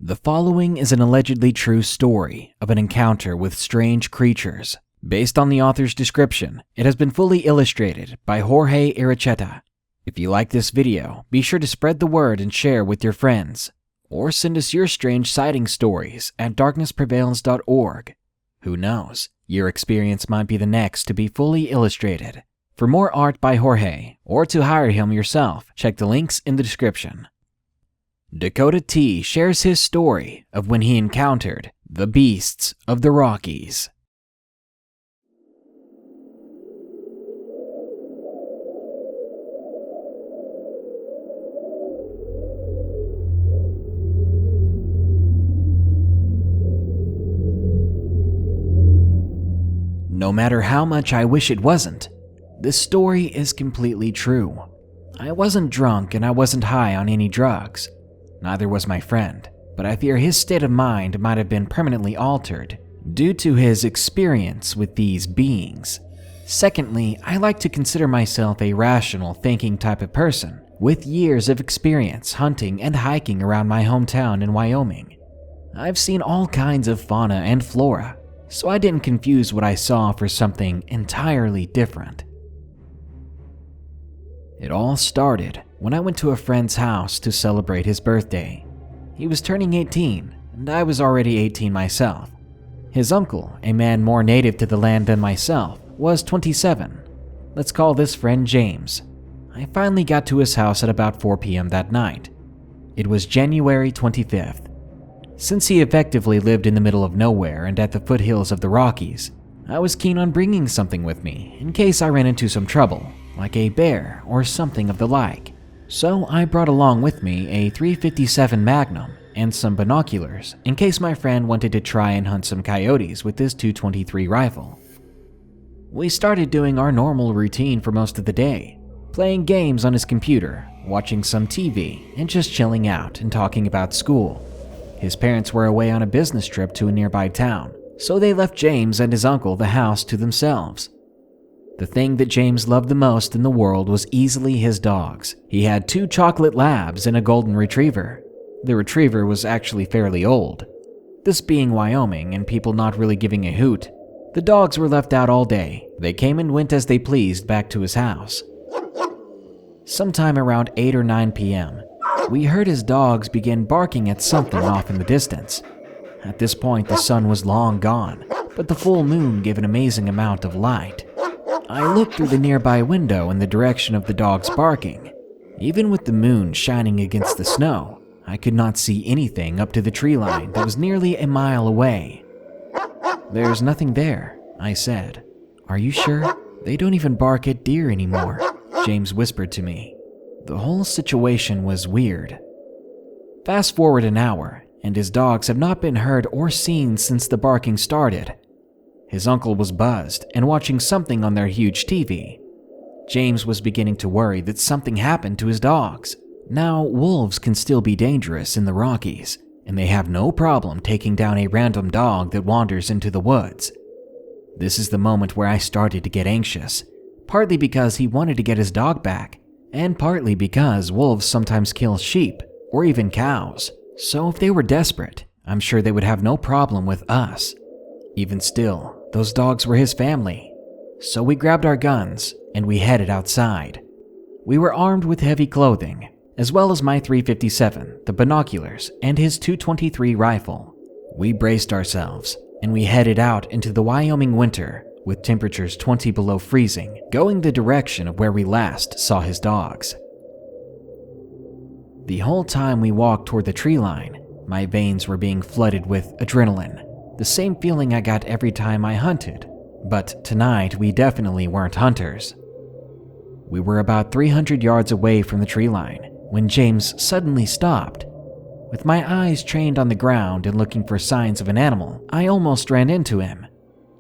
The following is an allegedly true story of an encounter with strange creatures. Based on the author's description, it has been fully illustrated by Jorge Iracheta. If you like this video, be sure to spread the word and share with your friends. Or send us your strange sighting stories at darknessprevails.org. Who knows, your experience might be the next to be fully illustrated. For more art by Jorge, or to hire him yourself, check the links in the description. Dakota T shares his story of when he encountered the beasts of the Rockies. No matter how much I wish it wasn't, this story is completely true. I wasn't drunk and I wasn't high on any drugs. Neither was my friend, but I fear his state of mind might have been permanently altered due to his experience with these beings. Secondly, I like to consider myself a rational, thinking type of person with years of experience hunting and hiking around my hometown in Wyoming. I've seen all kinds of fauna and flora, so I didn't confuse what I saw for something entirely different. It all started when I went to a friend's house to celebrate his birthday. He was turning 18, and I was already 18 myself. His uncle, a man more native to the land than myself, was 27. Let's call this friend James. I finally got to his house at about 4 p.m. that night. It was January 25th. Since he effectively lived in the middle of nowhere and at the foothills of the Rockies, I was keen on bringing something with me in case I ran into some trouble, like a bear or something of the like. So I brought along with me a .357 Magnum and some binoculars in case my friend wanted to try and hunt some coyotes with his .223 rifle. We started doing our normal routine for most of the day, playing games on his computer, watching some TV, and just chilling out and talking about school. His parents were away on a business trip to a nearby town, so they left James and his uncle the house to themselves. The thing that James loved the most in the world was easily his dogs. He had 2 chocolate labs and a golden retriever. The retriever was actually fairly old. This being Wyoming and people not really giving a hoot, the dogs were left out all day. They came and went as they pleased back to his house. Sometime around 8 or 9 p.m., we heard his dogs begin barking at something off in the distance. At this point, the sun was long gone, but the full moon gave an amazing amount of light. I looked through the nearby window in the direction of the dogs barking. Even with the moon shining against the snow, I could not see anything up to the tree line that was nearly a mile away. "There's nothing there," I said. "Are you sure? They don't even bark at deer anymore," James whispered to me. The whole situation was weird. Fast forward an hour, and his dogs have not been heard or seen since the barking started. His uncle was buzzed and watching something on their huge TV. James was beginning to worry that something happened to his dogs. Now, wolves can still be dangerous in the Rockies, and they have no problem taking down a random dog that wanders into the woods. This is the moment where I started to get anxious, partly because he wanted to get his dog back, and partly because wolves sometimes kill sheep or even cows. So if they were desperate, I'm sure they would have no problem with us. Even still, those dogs were his family. So we grabbed our guns and we headed outside. We were armed with heavy clothing, as well as my .357, the binoculars, and his .223 rifle. We braced ourselves and we headed out into the Wyoming winter with temperatures 20 below freezing, going the direction of where we last saw his dogs. The whole time we walked toward the tree line, my veins were being flooded with adrenaline, the same feeling I got every time I hunted. But tonight, we definitely weren't hunters. We were about 300 yards away from the tree line when James suddenly stopped. With my eyes trained on the ground and looking for signs of an animal, I almost ran into him.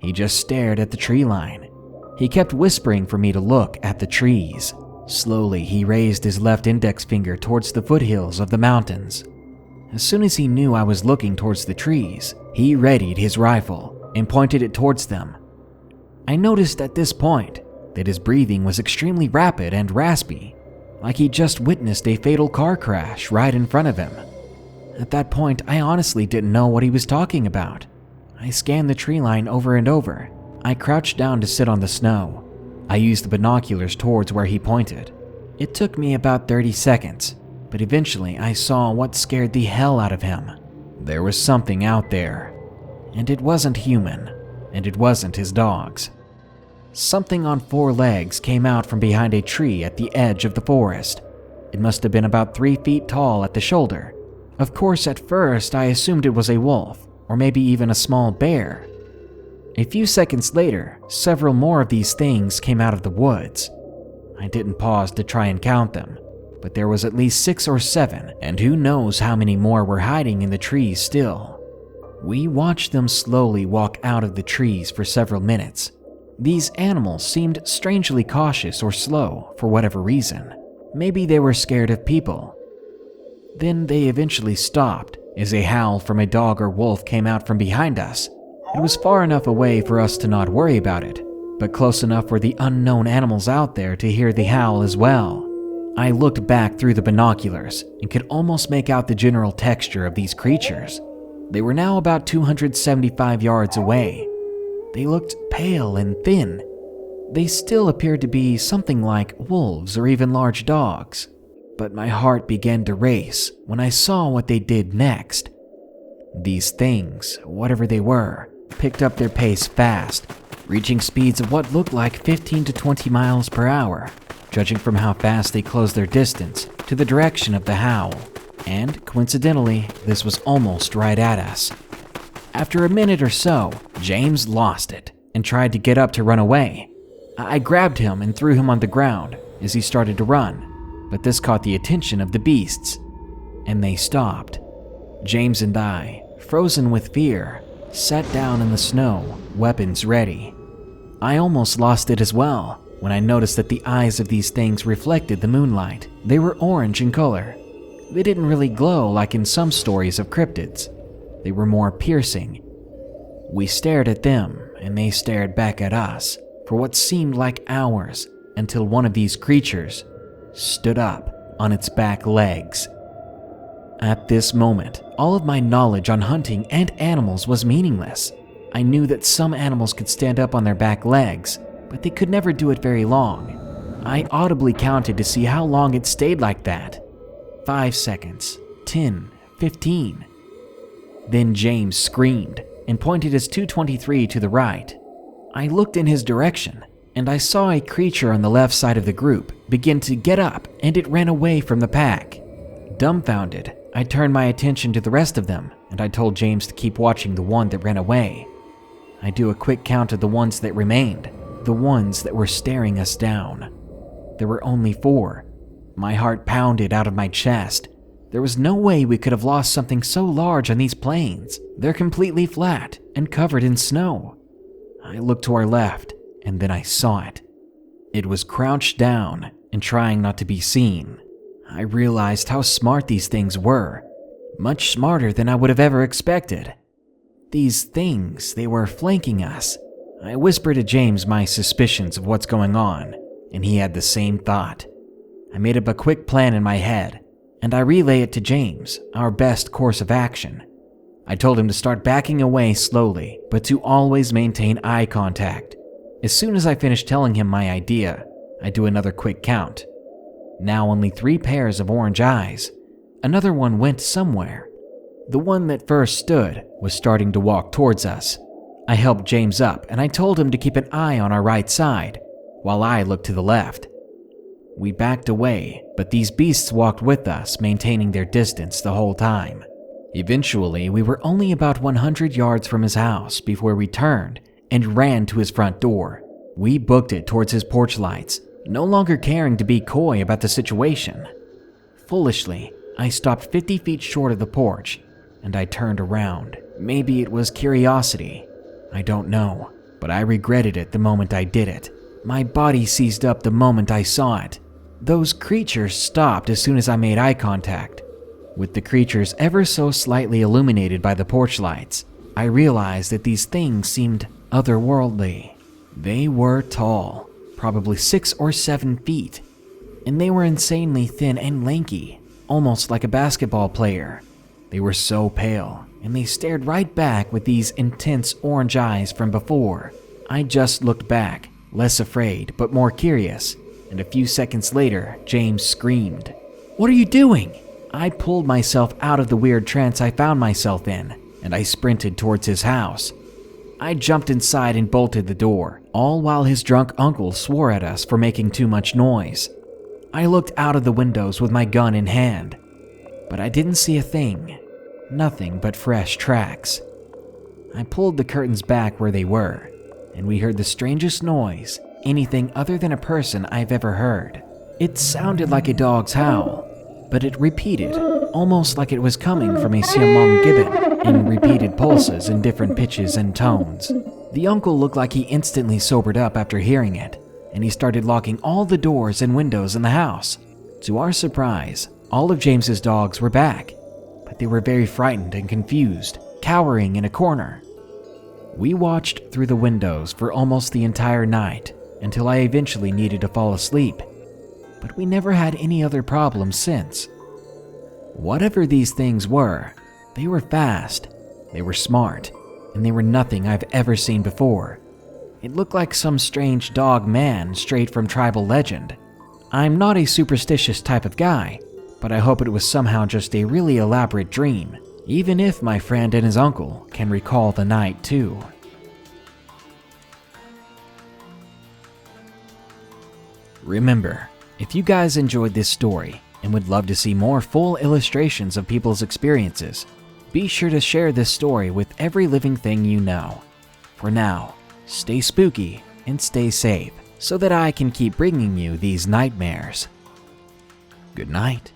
He just stared at the tree line. He kept whispering for me to look at the trees. Slowly, he raised his left index finger towards the foothills of the mountains. As soon as he knew I was looking towards the trees, he readied his rifle and pointed it towards them. I noticed at this point that his breathing was extremely rapid and raspy, like he just witnessed a fatal car crash right in front of him. At that point, I honestly didn't know what he was talking about. I scanned the tree line over and over. I crouched down to sit on the snow. I used the binoculars towards where he pointed. It took me about 30 seconds, but eventually I saw what scared the hell out of him. There was something out there, and it wasn't human, and it wasn't his dogs. Something on 4 legs came out from behind a tree at the edge of the forest. It must have been about 3 feet tall at the shoulder. Of course, at first I assumed it was a wolf, or maybe even a small bear. A few seconds later, several more of these things came out of the woods. I didn't pause to try and count them, but there was at least 6 or 7, and who knows how many more were hiding in the trees still. We watched them slowly walk out of the trees for several minutes. These animals seemed strangely cautious or slow for whatever reason. Maybe they were scared of people. Then they eventually stopped as a howl from a dog or wolf came out from behind us. It was far enough away for us to not worry about it, but close enough for the unknown animals out there to hear the howl as well. I looked back through the binoculars and could almost make out the general texture of these creatures. They were now about 275 yards away. They looked pale and thin. They still appeared to be something like wolves or even large dogs. But my heart began to race when I saw what they did next. These things, whatever they were, picked up their pace fast, reaching speeds of what looked like 15 to 20 miles per hour, judging from how fast they closed their distance to the direction of the howl. And coincidentally, this was almost right at us. After a minute or so, James lost it and tried to get up to run away. I grabbed him and threw him on the ground as he started to run, but this caught the attention of the beasts, and they stopped. James and I, frozen with fear, sat down in the snow, weapons ready. I almost lost it as well when I noticed that the eyes of these things reflected the moonlight. They were orange in color. They didn't really glow like in some stories of cryptids. They were more piercing. We stared at them, and they stared back at us for what seemed like hours until one of these creatures stood up on its back legs. At this moment, all of my knowledge on hunting and animals was meaningless. I knew that some animals could stand up on their back legs, but they could never do it very long. I audibly counted to see how long it stayed like that. 5 seconds, 10, 15. Then James screamed and pointed his .223 to the right. I looked in his direction, and I saw a creature on the left side of the group begin to get up, and it ran away from the pack. Dumbfounded, I turned my attention to the rest of them, and I told James to keep watching the one that ran away. I do a quick count of the ones that remained, the ones that were staring us down. There were only 4. My heart pounded out of my chest. There was no way we could have lost something so large on these plains. They're completely flat and covered in snow. I looked to our left, and then I saw it. It was crouched down and trying not to be seen. I realized how smart these things were, much smarter than I would have ever expected. These things, they were flanking us. I whispered to James my suspicions of what's going on, and he had the same thought. I made up a quick plan in my head, and I relayed it to James, our best course of action. I told him to start backing away slowly, but to always maintain eye contact. As soon as I finished telling him my idea, I do another quick count. Now only 3 pairs of orange eyes. Another one went somewhere. The one that first stood was starting to walk towards us. I helped James up, and I told him to keep an eye on our right side, while I looked to the left. We backed away, but these beasts walked with us, maintaining their distance the whole time. Eventually, we were only about 100 yards from his house before we turned and ran to his front door. We booked it towards his porch lights, no longer caring to be coy about the situation. Foolishly, I stopped 50 feet short of the porch, and I turned around. Maybe it was curiosity. I don't know, but I regretted it the moment I did it. My body seized up the moment I saw it. Those creatures stopped as soon as I made eye contact. With the creatures ever so slightly illuminated by the porch lights, I realized that these things seemed otherworldly. They were tall, probably 6 or 7 feet, and they were insanely thin and lanky, almost like a basketball player. They were so pale, and they stared right back with these intense orange eyes from before. I just looked back, less afraid but more curious, and a few seconds later, James screamed, "What are you doing?" I pulled myself out of the weird trance I found myself in, and I sprinted towards his house. I jumped inside and bolted the door, all while his drunk uncle swore at us for making too much noise. I looked out of the windows with my gun in hand, but I didn't see a thing. Nothing but fresh tracks. I pulled the curtains back where they were, and we heard the strangest noise, anything other than a person I've ever heard. It sounded like a dog's howl, but it repeated, almost like it was coming from a Siamang gibbon, in repeated pulses in different pitches and tones. The uncle looked like he instantly sobered up after hearing it, and he started locking all the doors and windows in the house. To our surprise, all of James's dogs were back, but they were very frightened and confused, cowering in a corner. We watched through the windows for almost the entire night until I eventually needed to fall asleep, but we never had any other problems since. Whatever these things were, they were fast, they were smart, and they were nothing I've ever seen before. It looked like some strange dog man straight from tribal legend. I'm not a superstitious type of guy, but I hope it was somehow just a really elaborate dream, even if my friend and his uncle can recall the night too. Remember, if you guys enjoyed this story and would love to see more full illustrations of people's experiences, be sure to share this story with every living thing you know. For now, stay spooky and stay safe so that I can keep bringing you these nightmares. Good night.